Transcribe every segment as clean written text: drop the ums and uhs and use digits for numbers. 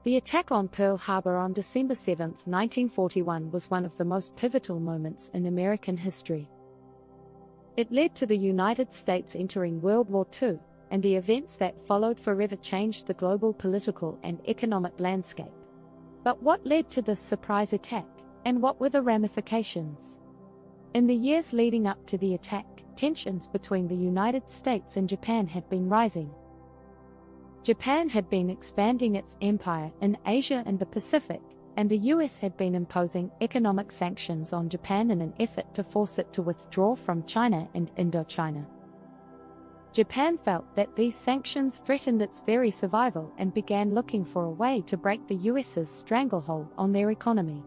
The attack on Pearl Harbor on December 7, 1941 was one of the most pivotal moments in American history. It led to the United States entering World War II, and the events that followed forever changed the global political and economic landscape. But what led to this surprise attack, and what were the ramifications? In the years leading up to the attack, tensions between the United States and Japan had been rising. Japan had been expanding its empire in Asia and the Pacific, and the US had been imposing economic sanctions on Japan in an effort to force it to withdraw from China and Indochina. Japan felt that these sanctions threatened its very survival and began looking for a way to break the US's stranglehold on their economy.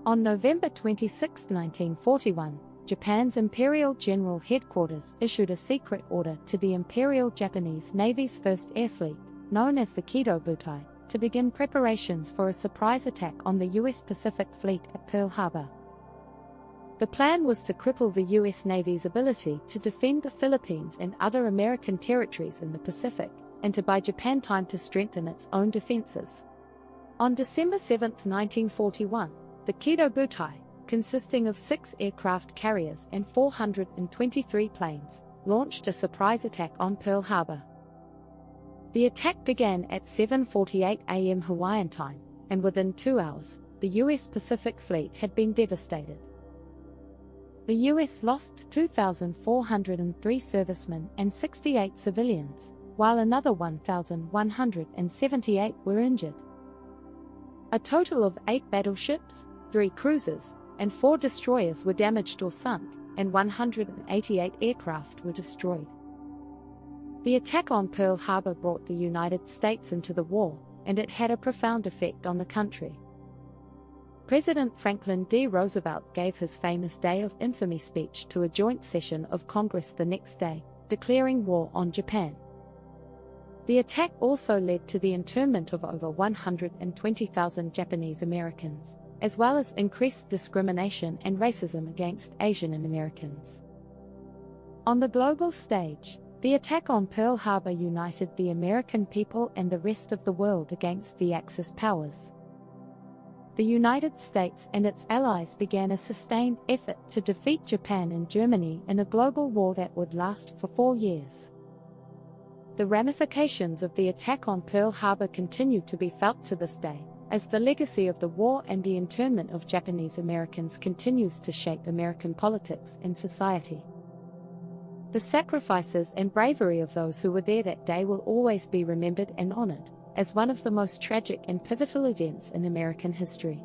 On November 26, 1941, Japan's Imperial General Headquarters issued a secret order to the Imperial Japanese Navy's First Air Fleet, known as the WWII, to begin preparations for a surprise attack on the US Pacific Fleet at Pearl Harbor. The plan was to cripple the US Navy's ability to defend the Philippines and other American territories in the Pacific, and to buy Japan time to strengthen its own defenses. On December 7, 1941, the WWII, consisting of 6 aircraft carriers and 423 planes, launched a surprise attack on Pearl Harbor. The attack began at 7:48 a.m. Hawaiian time, and within 2 hours, the US Pacific Fleet had been devastated. The US lost 2,403 servicemen and 68 civilians, while another 1,178 were injured. A total of 8 battleships, 3 cruisers, and 4 destroyers were damaged or sunk, and 188 aircraft were destroyed. The attack on Pearl Harbor brought the United States into the war, and it had a profound effect on the country. President Franklin D. Roosevelt gave his famous Day of Infamy speech to a joint session of Congress the next day, declaring war on Japan. The attack also led to the internment of over 120,000 Japanese Americans, as well as increased discrimination and racism against Asian Americans. On the global stage, the attack on Pearl Harbor united the American people and the rest of the world against the Axis powers. The United States and its allies began a sustained effort to defeat Japan and Germany in a global war that would last for 4 years. The ramifications of the attack on Pearl Harbor continue to be felt to this day, as the legacy of the war and the internment of Japanese Americans continues to shape American politics and society. The sacrifices and bravery of those who were there that day will always be remembered and honored as one of the most tragic and pivotal events in American history.